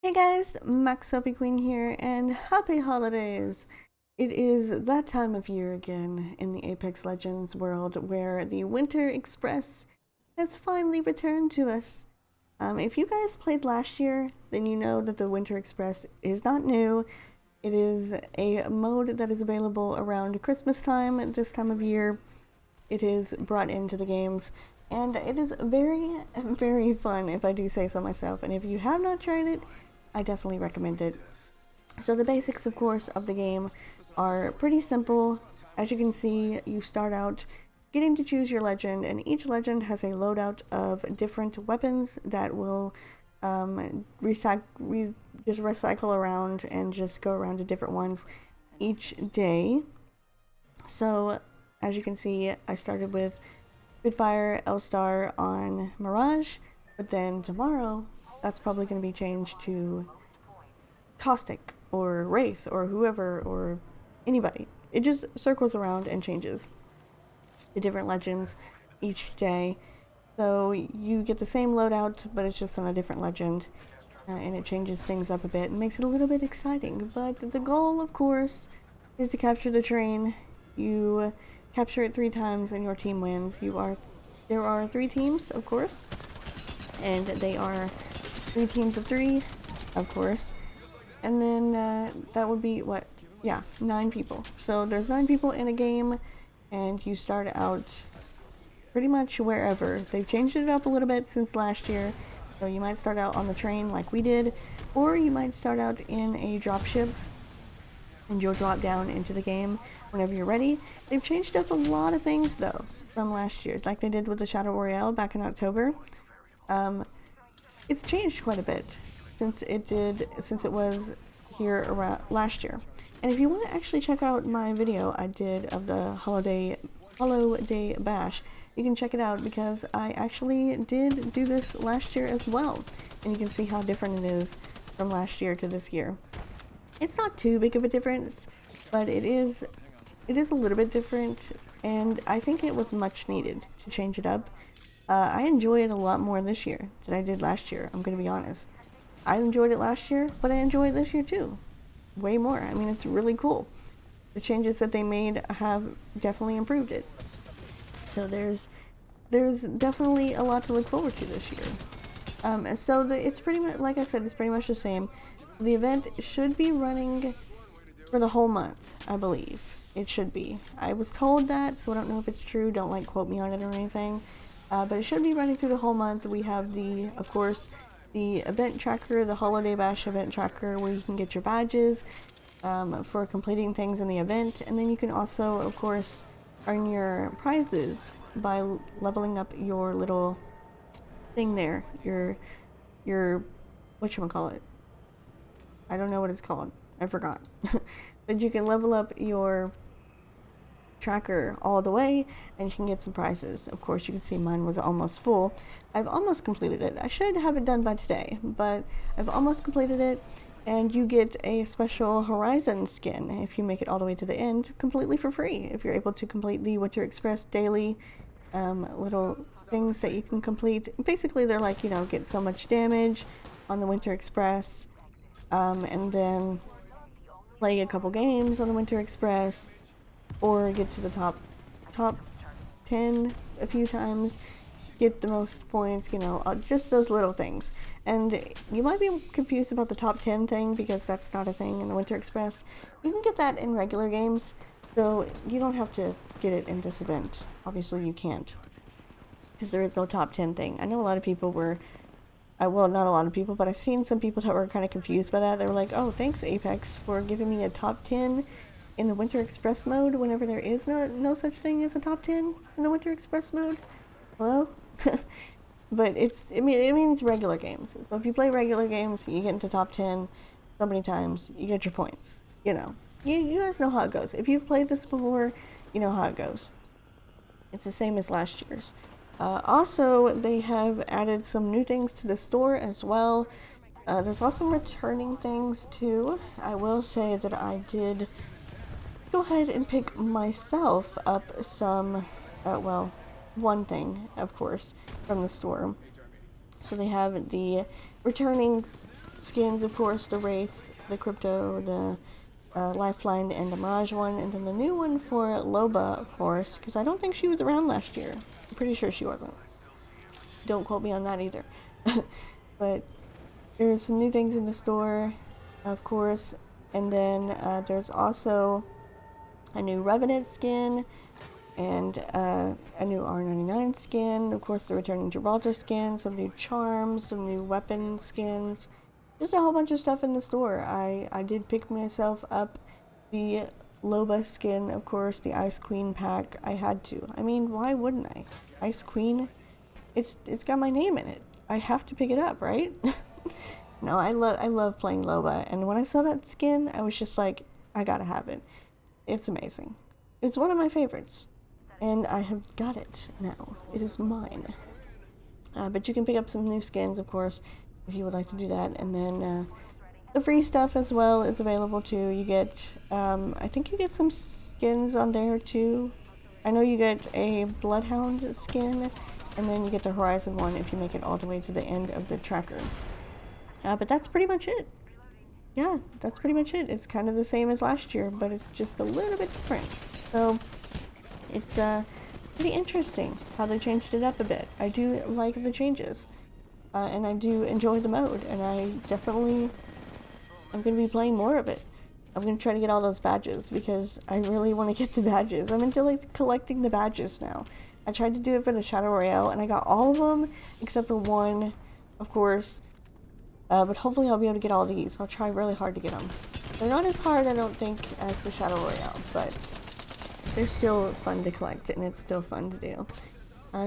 Hey guys, MaxLPQueen here, and happy holidays! It is that time of year again in the Apex Legends world where the Winter Express has finally returned to us. If you guys played last year, then you know that the Winter Express is not new. It is a mode that is available around Christmas time, this time of year. It is brought into the games, and it is very, very fun if I do say so myself. And if you have not tried it, I definitely recommend it. So the basics, of course, of the game are pretty simple. As you can see, you start out getting to choose your legend, and each legend has a loadout of different weapons that will just recycle around and just go around to different ones each day. So as you can see, I started with Spitfire L-Star on Mirage, but then tomorrow that's probably going to be changed to Caustic or Wraith or whoever or anybody. It just circles around and changes the different legends each day. So you get the same loadout, but it's just on a different legend, and it changes things up a bit and makes it a little bit exciting. But the goal, of course, is to capture the train. You capture it 3 times and your team wins. There are 3 teams, of course, and they are 3 teams of 3, of course. And then that would be what? Yeah, 9 people. So there's 9 people in a game, and you start out pretty much wherever. They've changed it up a little bit since last year. So you might start out on the train like we did, or you might start out in a dropship and you'll drop down into the game whenever you're ready. They've changed up a lot of things though from last year, like they did with the Shadow Royale back in October. It's changed quite a bit since it was here around last year. And if you want to actually check out my video I did of the Holo-Day Bash, you can check it out because I actually did do this last year as well. And you can see how different it is from last year to this year. It's not too big of a difference, but it is a little bit different, and I think it was much needed to change it up. I enjoy it a lot more this year than I did last year, I'm going to be honest. I enjoyed it last year, but I enjoy it this year too. Way more. I mean, it's really cool. The changes that they made have definitely improved it. So there's definitely a lot to look forward to this year. It's pretty much, like I said, it's pretty much the same. The event should be running for the whole month, I believe. It should be. I was told that, so I don't know if it's true. Don't like quote me on it or anything. But it should be running through the whole month. We have of course, the event tracker, the Holo-Day Bash event tracker, where you can get your badges for completing things in the event. And then you can also, of course, earn your prizes by leveling up your little thing there. Your whatchamacallit. I don't know what it's called. I forgot. But you can level up your tracker all the way and you can get some prizes. Of course, you can see mine was almost full. I've almost completed it. I should have it done by today, but I've almost completed it, and you get a special Horizon skin if you make it all the way to the end completely for free. If you're able to complete the Winter Express daily little things that you can complete. Basically, they're like, get so much damage on the Winter Express, and then play a couple games on the Winter Express, or get to the top 10 a few times, get the most points, just those little things. And you might be confused about the top 10 thing because that's not a thing in the Winter Express. You can get that in regular games, so you don't have to get it in this event. Obviously you can't, because there is no top 10 thing. I know a lot of people were well, not a lot of people, but I've seen some people that were kind of confused by that. They were like, oh, thanks Apex for giving me a top 10 in the Winter Express mode whenever there is no such thing as a top 10 in the Winter Express mode. Well, but it means regular games. So if you play regular games, you get into top 10 so many times, you get your points. You guys know how it goes. If you've played this before, you know how it goes. It's the same as last year's. Also, they have added some new things to the store as well. There's also returning things too. I will say that I did go ahead and pick myself up some, one thing, of course, from the store. So they have the returning skins, of course, the Wraith, the Crypto, the Lifeline, and the Mirage one, and then the new one for Loba, of course, because I don't think she was around last year. I'm pretty sure she wasn't. Don't quote me on that either. But there's some new things in the store, of course, and then there's also a new Revenant skin, and a new R99 skin, of course the returning Gibraltar skin, some new charms, some new weapon skins, just a whole bunch of stuff in the store. I did pick myself up the Loba skin, of course, the Ice Queen pack. I had to. I mean, why wouldn't I? Ice Queen, it's got my name in it. I have to pick it up, right? No, I love playing Loba, and when I saw that skin, I was just like, I gotta have it. It's amazing. It's one of my favorites. And I have got it now. It is mine. But you can pick up some new skins, of course, if you would like to do that. And then the free stuff as well is available too. You get, I think you get some skins on there too. I know you get a Bloodhound skin, and then you get the Horizon one if you make it all the way to the end of the tracker. But that's pretty much it. Yeah, that's pretty much it. It's kind of the same as last year, but it's just a little bit different. So it's pretty interesting how they changed it up a bit. I do like the changes, and I do enjoy the mode, and I'm going to be playing more of it. I'm going to try to get all those badges because I really want to get the badges. I'm into like collecting the badges now. I tried to do it for the Shadow Royale, and I got all of them except for one, of course. But hopefully I'll be able to get all these. I'll try really hard to get them. They're not as hard, I don't think, as the Shadow Royale, but they're still fun to collect, and it's still fun to do.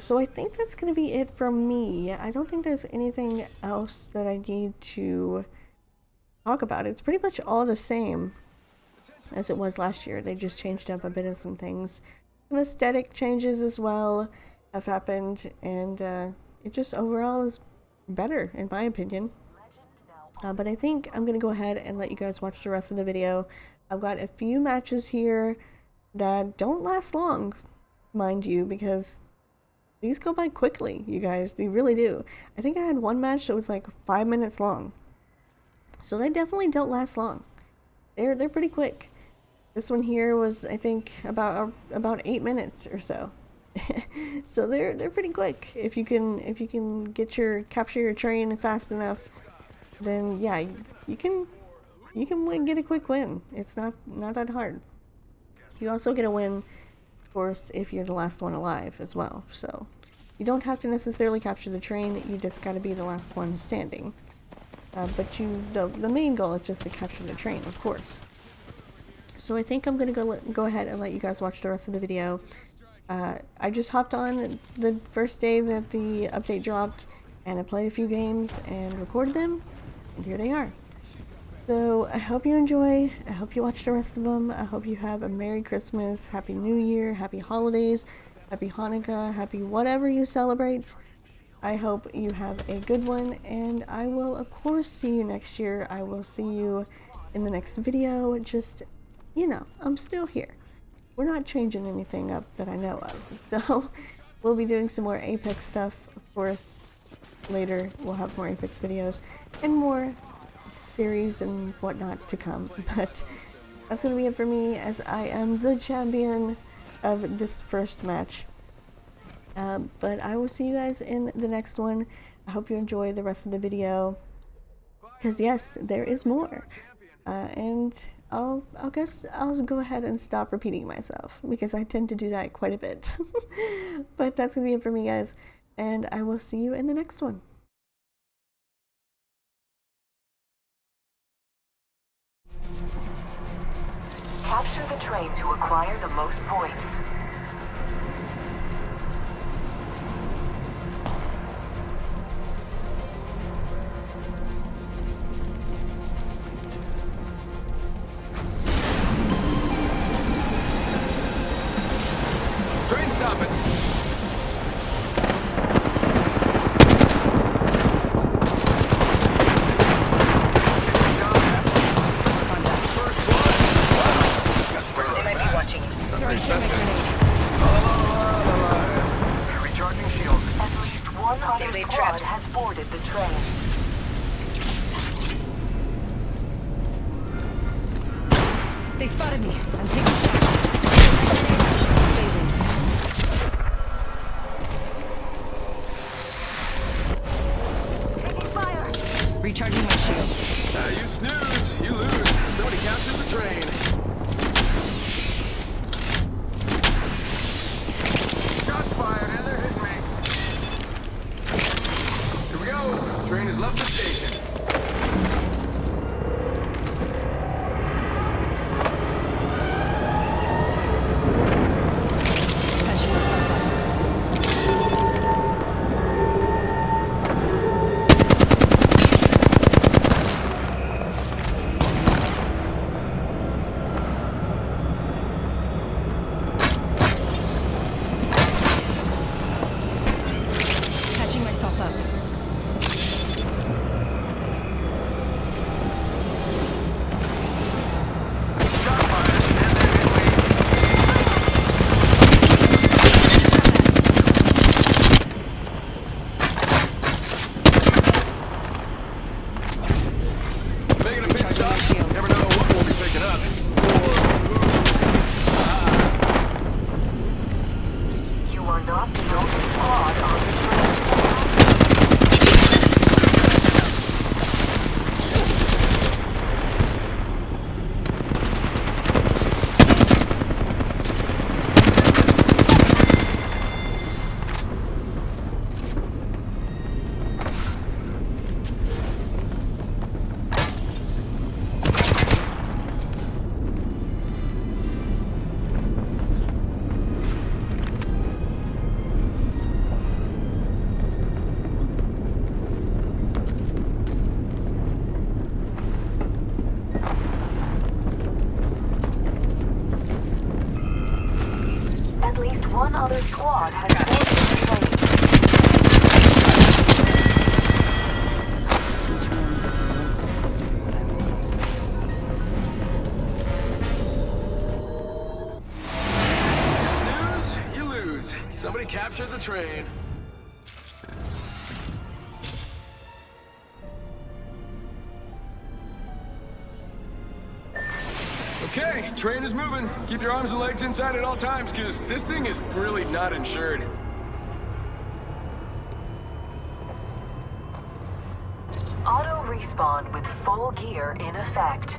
So I think that's going to be it from me. I don't think there's anything else that I need to talk about. It's pretty much all the same as it was last year. They just changed up a bit of some things. Some aesthetic changes as well have happened, and it just overall is better, in my opinion. But I think I'm going to go ahead and let you guys watch the rest of the video. I've got a few matches here that don't last long, mind you, because these go by quickly, you guys. They really do. I think I had one match that was like 5 minutes long. So they definitely don't last long. They're pretty quick. This one here was, I think, about 8 minutes or so. So they're pretty quick. If you can capture your train fast enough, then yeah, you can get a quick win. It's not that hard. You also get a win, of course, if you're the last one alive as well. So you don't have to necessarily capture the train. You just got to be the last one standing. But the main goal is just to capture the train, of course. So I think I'm gonna go ahead and let you guys watch the rest of the video. I just hopped on the first day that the update dropped, and I played a few games and recorded them, and here they are. So I hope you enjoy. I hope you watch the rest of them. I hope you have a Merry Christmas, Happy New Year, Happy Holidays, Happy Hanukkah, Happy whatever you celebrate. I hope you have a good one, and I will of course see you next year. I will see you in the next video. Just, you know, I'm still here. We're not changing anything up that I know of. So we'll be doing some more Apex stuff, of course. Later we'll have more Apex videos and more series and whatnot to come. But that's gonna be it for me, as I am the champion of this first match. But I will see you guys in the next one. I hope you enjoy the rest of the video, because yes, there is more. And I'll guess I'll go ahead and stop repeating myself, because I tend to do that quite a bit. But that's gonna be it for me, guys, and I will see you in the next one. Capture the train to acquire the most points. Train stopping. They might be watching. Grenade. They spotted me. I'm taking shots. Phasing. Taking fire. Recharging my shield. You snooze, you lose. Somebody captures the train. Shots fired and they're hitting me. Here we go. Train has left the station. Catching myself up. Catching myself up. Shot fired and they're hitting me. Making a pit stop. Never know what we'll be picking up. You are not the only squad on the train. At least one other squad has boarded the train. Each one one step closer to what I want. You snooze, you lose. Somebody captured the train. Okay, train is moving. Keep your arms and legs inside at all times, because this thing is really not insured. Auto respawn with full gear in effect.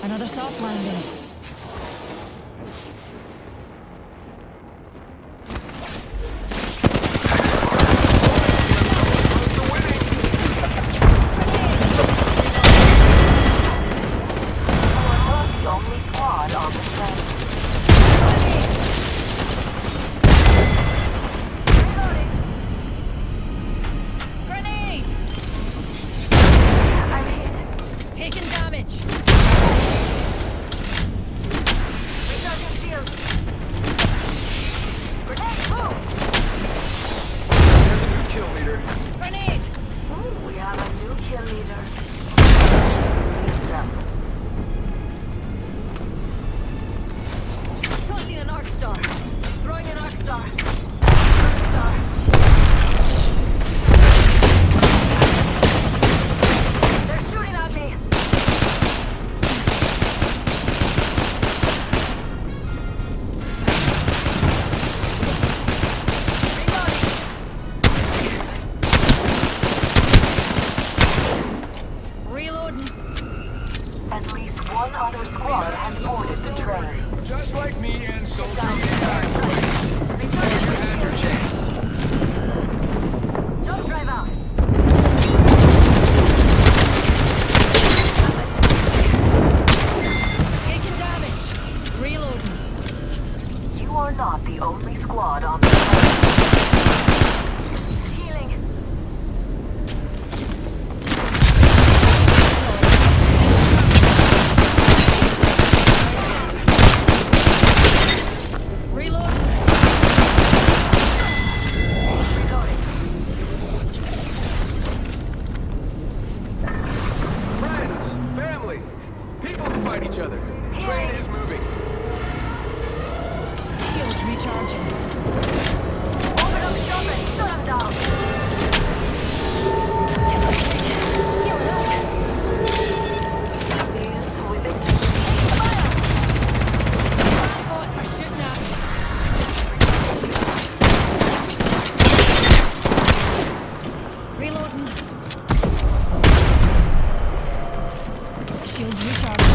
Another soft landing. You are not the only squad on the train. Grenade! I'm hit. Taking damage. Recharging shield. Grenade, move! There's a new kill leader. Grenade! We have a new kill leader. Them. Tossing an arc star. Throwing an arc star. Arc star. They're shooting at me. Reloading. Reloading. At least one other squad has boarded the train. Just like me and Soldier of the Attack Voice. You had your chance. Don't drive out. Taking damage. Reloading. You are not the only squad on the train. Healing. Reloading. Shields recharging.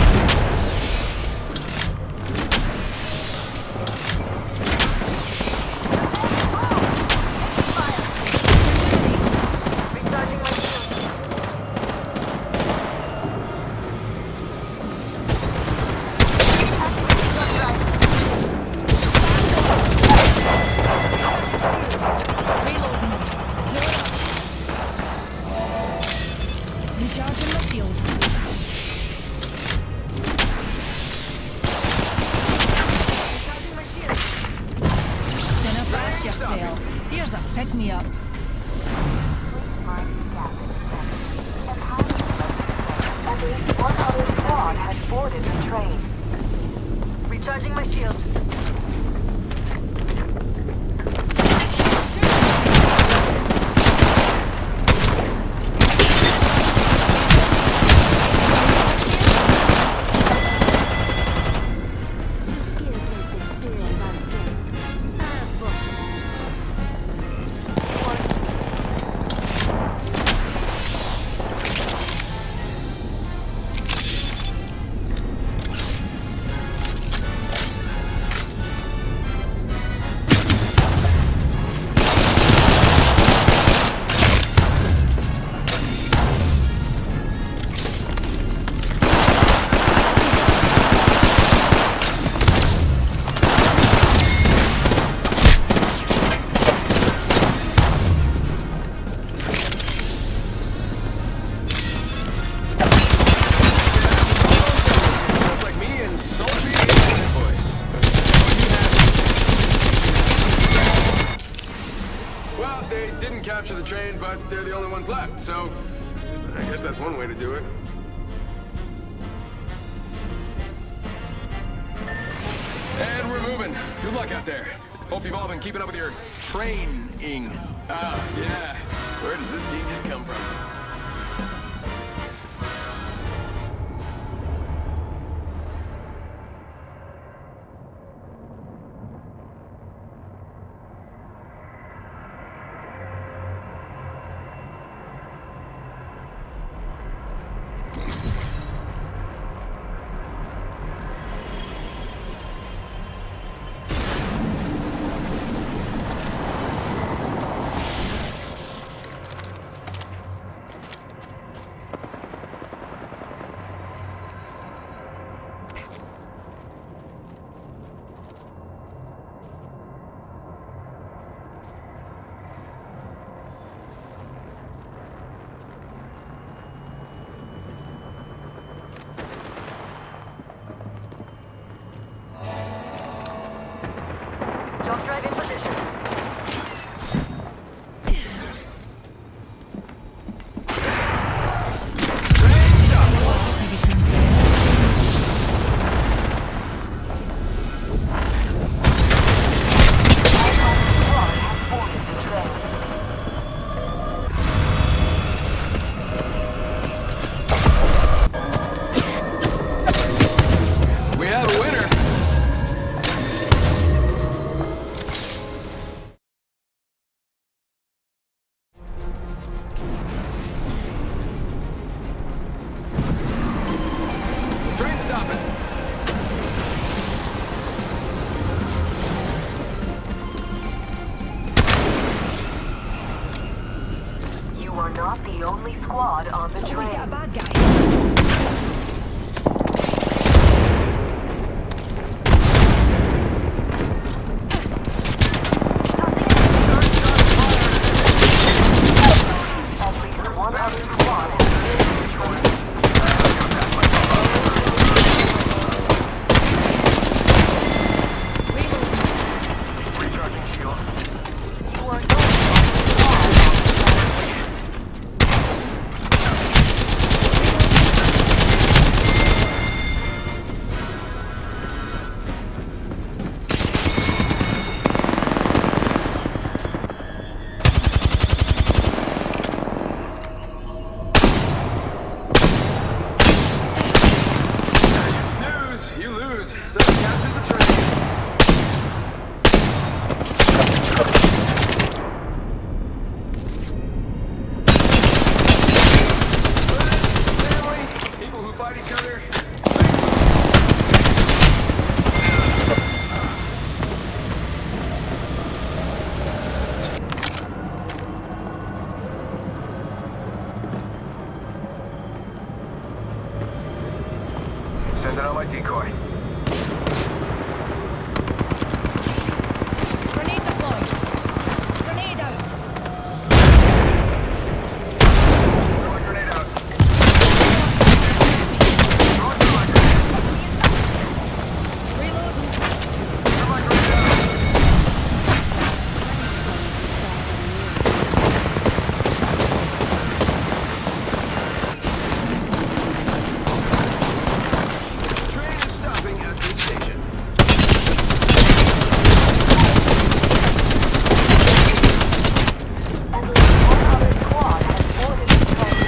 Recharging my shield. Reloading. Recharging my shields. Recharging my shield. Then flash yourself. Here's a pick me up. At least one other squad has boarded the train. Recharging my shield. Skill takes experience on strength. Book. Sounds like me and sultry Asian voice. Well, they didn't capture the train, but they're the only ones left, so I guess that's one way to do it. And we're moving. Good luck out there. Hope you've all been keeping up with your training. Ah, yeah. Where does this genius come from? Jump drive in position. Squad has boarded the train. We have a winner. Train stopping. You are not the only squad on the We got a train. bad guy. At least one other squad has boarded the train. Recharging shield. You are not the only squad on the train. Set out my decoy. Grenade deployed. Grenade out. Throw my grenade out. Reloading. Throw my grenade out. Train is stopping at this station. At least one other squad has boarded the train.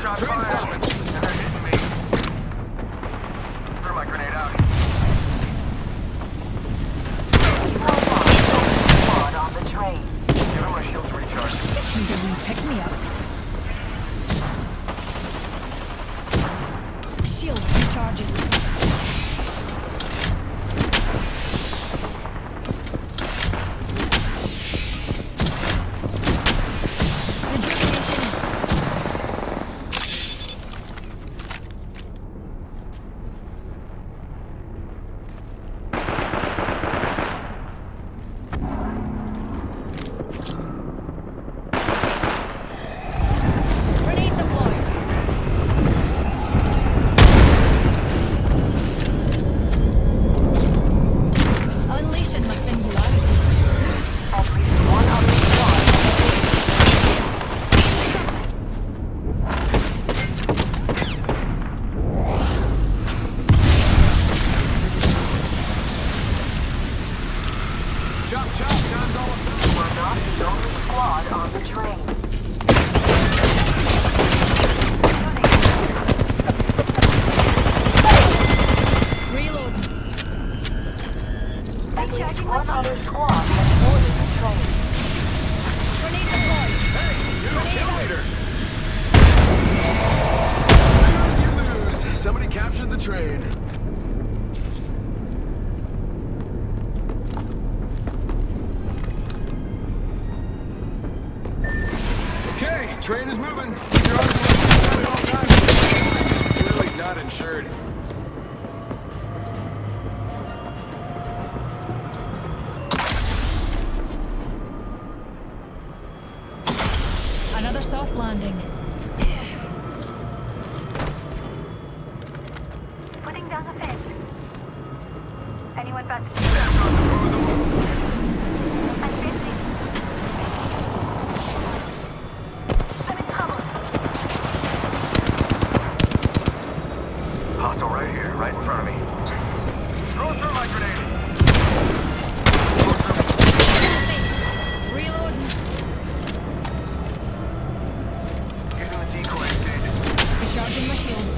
Shot Train fired. stopping. They're hitting me. Throw my grenade out. Squad on the train. Giving my shields a recharge. Need a wee pick me up. Shields recharging. Rejuvenating. Grenade deployed. Unleashing my singularity. At least one other squad. Chop, chop, time's all up. We're not the only squad on the train. Reloading. At least one other squad has boarded the train. Grenade deployed. You lose. Somebody captured the train. Okay, train is moving. Keep your arms at all times. Clearly not insured. Another soft landing. Putting down the fence. Anyone passing? I'm busy. I'm in trouble. Hostile right here, right in front of me. Throw through my grenade. Reloading. Using the decoy station. Recharging my shields.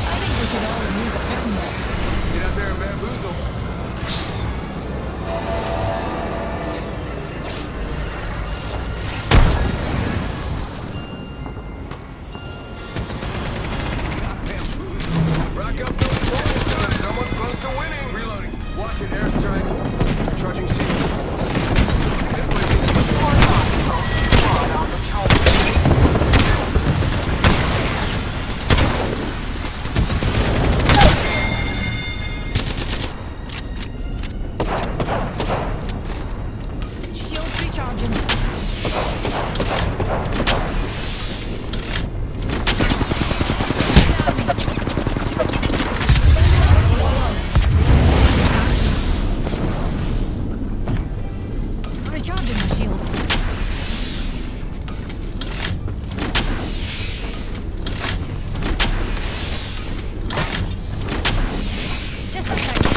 I think we could all use a pick me up. Get out there and bamboozle. Rock up those points. Someone's close to winning. Reloading. Watching airstrike. Charging seat. This way. Squad on the train. Shields recharging. Recharging my shields. Just a second.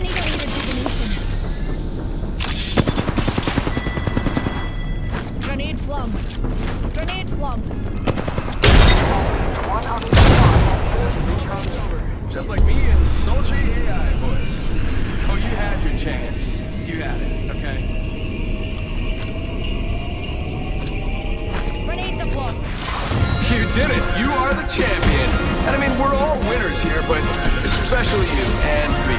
Need a rejuvenation. Grenade flung. Grenade flung. One other squad has boarded the train. Just like me and sultry AI voice. Oh, you had your chance. You had it, okay? Grenade deployed. You did it! You are the champion! And I mean, we're all winners here, but especially you and me.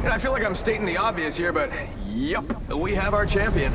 And I feel like I'm stating the obvious here, but yup, we have our champion.